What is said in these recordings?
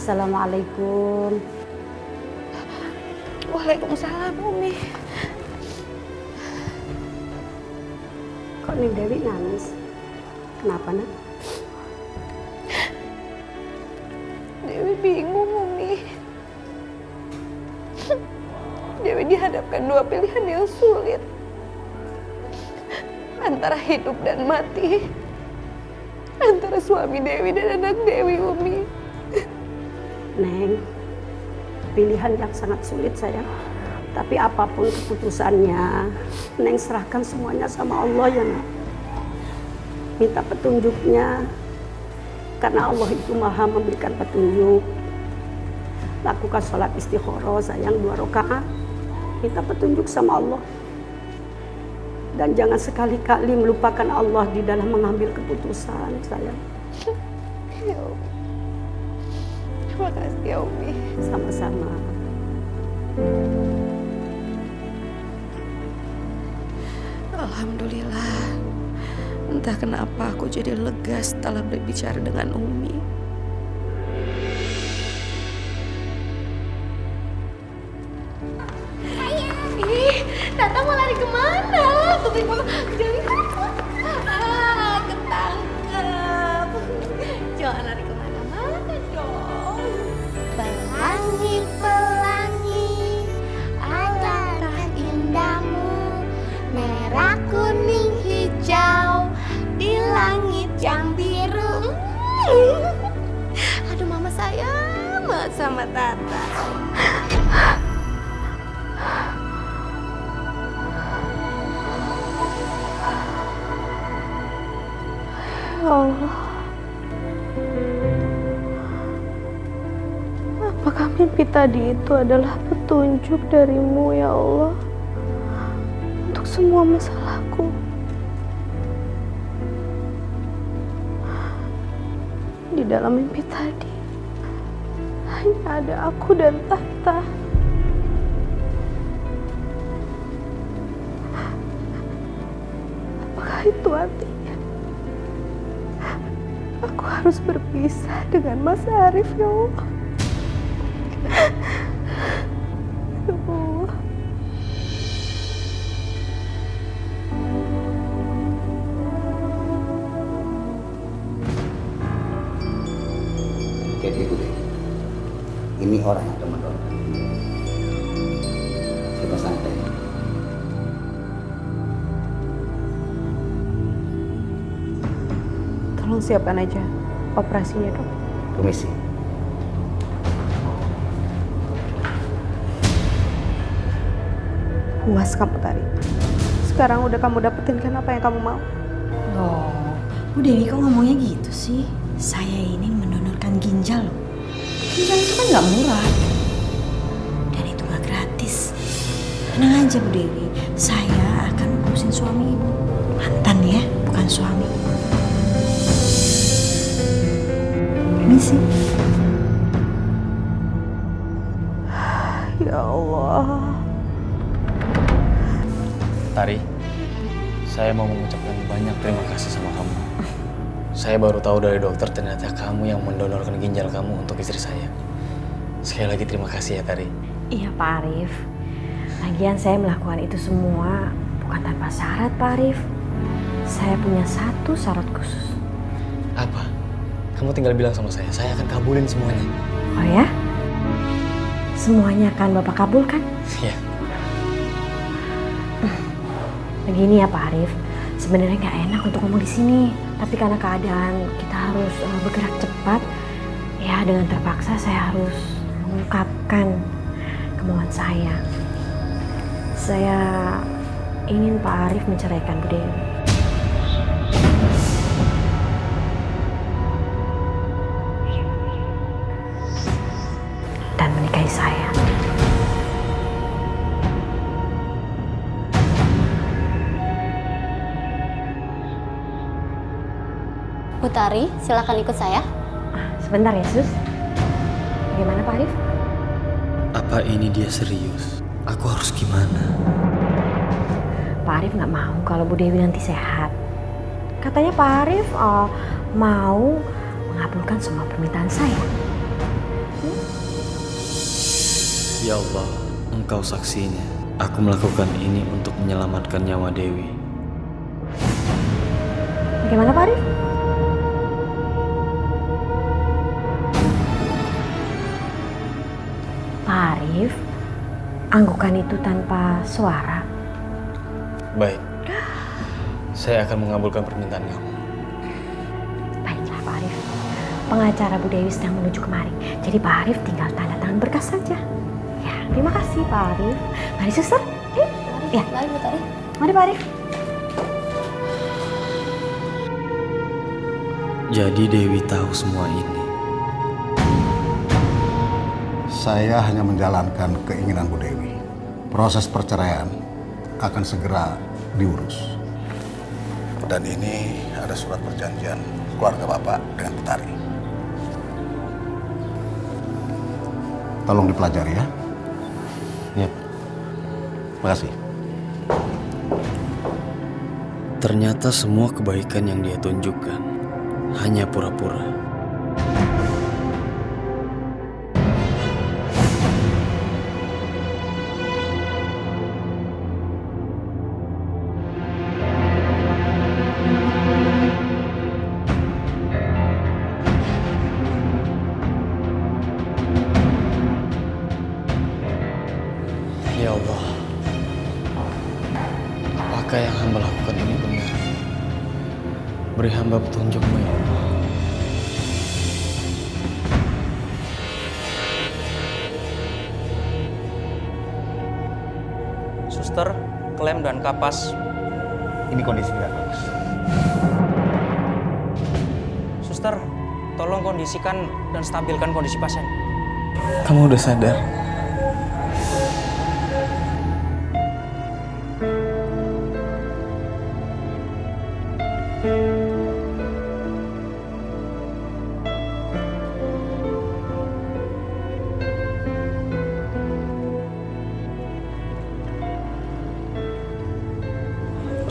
Assalamualaikum. Waalaikumsalam, Umi. Kok Ning Dewi nangis? Kenapa, Nak? Dewi bingung, Umi. Dewi dihadapkan dua pilihan yang sulit. Antara hidup dan mati. Antara suami Dewi dan anak Dewi, Umi. Neng, pilihan yang sangat sulit sayang. Tapi apapun keputusannya, Neng serahkan semuanya sama Allah ya Nak. Minta petunjuknya, karena Allah itu maha memberikan petunjuk. Lakukan sholat istikharah sayang 2 rakaat. Minta petunjuk sama Allah. Dan jangan sekali-kali melupakan Allah di dalam mengambil keputusan sayang. Ya, Umi. Terima kasih ya, Umi. Sama-sama. Alhamdulillah. Entah kenapa aku jadi lega setelah berbicara dengan Umi. Ih, Tata mau lari kemana? Ketangkep. Jangan lari kemana-mana dong. Pelangi-pelangi, alangkah indahmu, merah, kuning, hijau, di langit yang biru. Aduh, mama sayang banget sama Tata. Ya Allah. Apakah mimpi tadi itu adalah petunjuk darimu ya Allah untuk semua masalahku? Di dalam mimpi tadi hanya ada aku dan Tata. Apakah itu artinya aku harus berpisah dengan Mas Arif ya Allah? Ya Allah. Jadi Bu Dewi, ini orang yang akan mendorong. Coba santai. Tolong siapkan aja operasinya, Dok. Permisi. Puas kamu tadi. Sekarang udah kamu dapetin kan apa yang kamu mau? Loh, Bu Dewi kok ngomongnya gitu sih? Saya ini mendonorkan ginjal loh. Ginjal itu kan nggak murah. Dan itu nggak gratis. Tenang aja Bu Dewi, saya akan urusin suami Ibu. Mantan ya, bukan suami. Permisi. Ya Allah. Tari, saya mau mengucapkan banyak terima kasih sama kamu. Saya baru tahu dari dokter ternyata kamu yang mendonorkan ginjal kamu untuk istri saya. Sekali lagi terima kasih ya Tari. Iya Pak Arif. Lagian saya melakukan itu semua bukan tanpa syarat Pak Arif. Saya punya satu syarat khusus. Apa? Kamu tinggal bilang sama saya akan kabulin semuanya. Oh ya? Semuanya akan Bapak kabulkan? Iya. Begini ya Pak Arif, sebenarnya nggak enak untuk ngomong di sini, tapi karena keadaan kita harus bergerak cepat, ya dengan terpaksa saya harus mengungkapkan kemauan saya. Saya ingin Pak Arif menceraikan Bu Dewi. Dan menikahi saya. Bu Tari, silakan ikut saya. Sebentar ya Sus. Bagaimana Pak Arif? Apa ini dia serius? Aku harus gimana? Pak Arif nggak mau kalau Bu Dewi nanti sehat. Katanya Pak Arif mau mengabulkan semua permintaan saya. Ya Allah, Engkau saksinya. Aku melakukan ini untuk menyelamatkan nyawa Dewi. Bagaimana Pak Arif? Pak Arif, anggukan itu tanpa suara. Baik, saya akan mengabulkan permintaan kamu. Baiklah Pak Arif, pengacara Bu Dewi sedang menuju kemari. Jadi Pak Arif tinggal tanda tangan berkas saja. Ya, terima kasih Pak Arif. Mari suster. Ya. Mari Bu Tari. Mari Pak Arif. Jadi Dewi tahu semua ini. Saya hanya menjalankan keinginan Bu Dewi. Proses perceraian akan segera diurus. Dan ini ada surat perjanjian keluarga Bapak dengan Putari. Tolong dipelajari ya. Yap. Terima kasih. Ternyata semua kebaikan yang dia tunjukkan hanya pura-pura. Ya Allah, apakah yang hamba lakukan ini benar? Beri hamba petunjukmu ya Allah. Suster, klem dan kapas. Ini kondisi tidak bagus. Suster, tolong kondisikan dan stabilkan kondisi pasien. Kamu udah sadar?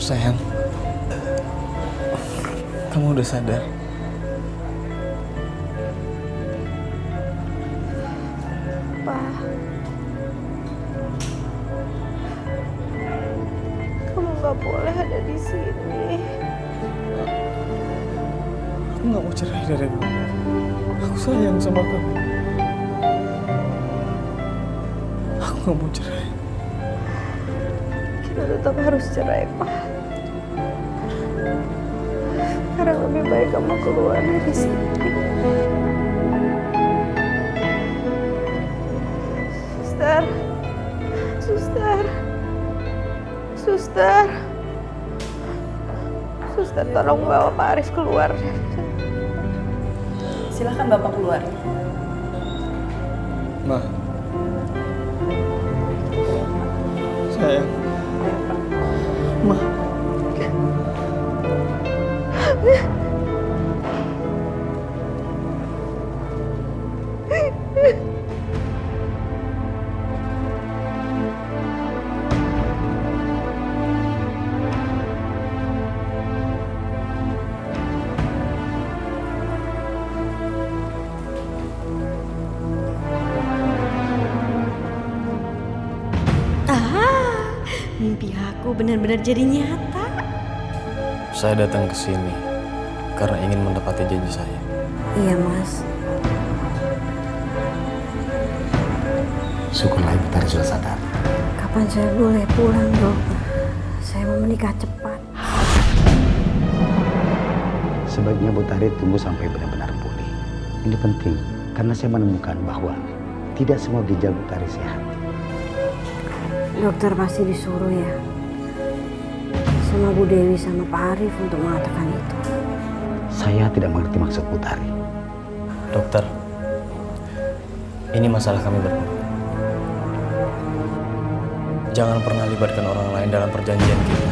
Sayang, kamu udah sadar? Pak, kamu nggak boleh ada di sini. Aku nggak mau cerai dari kamu. Aku sayang sama kamu. Aku nggak mau cerai. Kita tetap harus cerai, Pak. Sekarang lebih baik kamu keluar dari sini. Suster, suster, suster, suster, tolong bawa Pak Arif keluar. Silahkan Bapak keluar. Ma, sayang, Ma. Mimpi aku benar-benar jadi nyata. Saya datang ke sini karena ingin mendapati janji saya. Iya Mas. Syukurlah Ibu Tari sudah sadar. Kapan saya boleh pulang dok? Saya mau menikah cepat. Sebaiknya Bu Tari tunggu sampai benar-benar pulih. Ini penting karena saya menemukan bahwa tidak semua ginjal Bu Tari sehat. Dokter pasti disuruh ya sama Bu Dewi sama Pak Arif untuk mengatakan itu. Saya tidak mengerti maksud Bu Tari. Dokter, ini masalah kami berdua. Jangan pernah libatkan orang lain dalam perjanjian kita.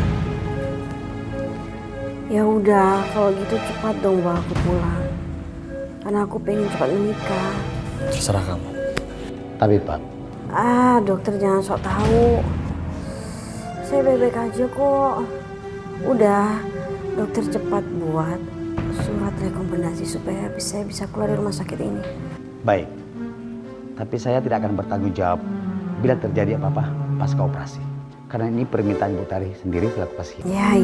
Ya udah, kalau gitu cepat dong bawa aku pulang. Karena aku pengen cepat menikah. Terserah kamu. Tapi Pak, Dokter jangan sok tahu. Saya baik-baik aja kok. Udah, dokter cepat buat surat rekomendasi supaya saya bisa keluar dari rumah sakit ini. baik. Tapi saya tidak akan bertanggung jawab bila terjadi apa-apa pasca operasi. Karena ini permintaan Bu Tari sendiri selaku pasien. Ya.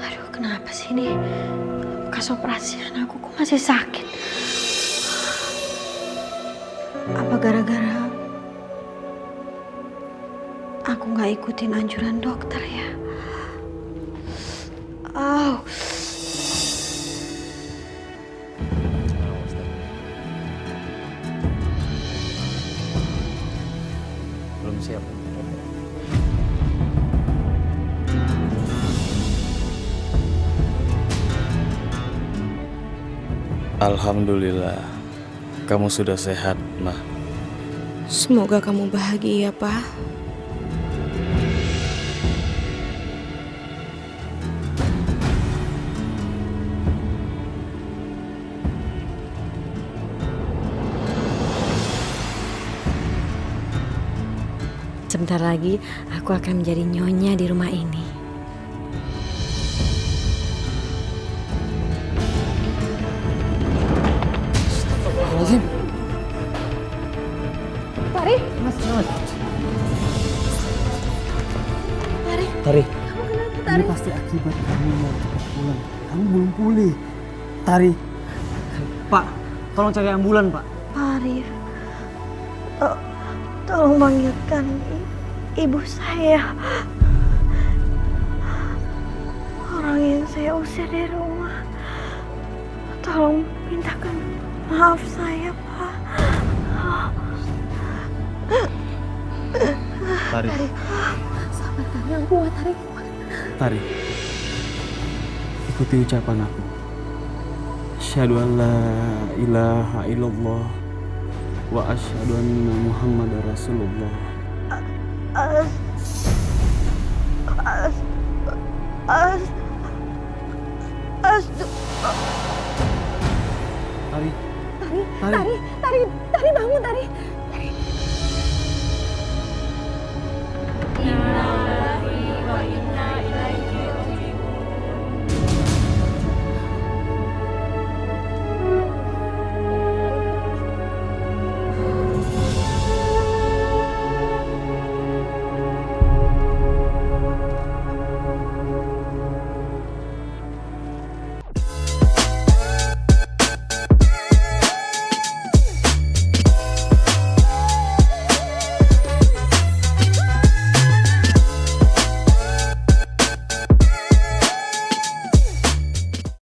Aduh, kenapa sih ini? Bekas operasi anakku kok masih sakit? Apa gara-gara aku nggak ikutin anjuran dokter ya? Belum siap. Alhamdulillah, kamu sudah sehat, Ma. Semoga kamu bahagia, Pak. Sebentar lagi aku akan menjadi nyonya di rumah ini. Tari, ini pasti akibat kamu mau cepat pulang. Kamu belum pulih. Tari, Pak, tolong cari ambulan, Pak. Pak Arif, tolong panggilkan ibu saya. Orang yang saya usir dari rumah. Tolong mintakan maaf saya, Pak. Tari. Sabarkan yang kuat, Tari. Tari, ikuti ucapan aku. Asyhadu an la ilaha illallah wa asyhadu anna Muhammadar Rasulullah. Tari. Tari bangun, Tari.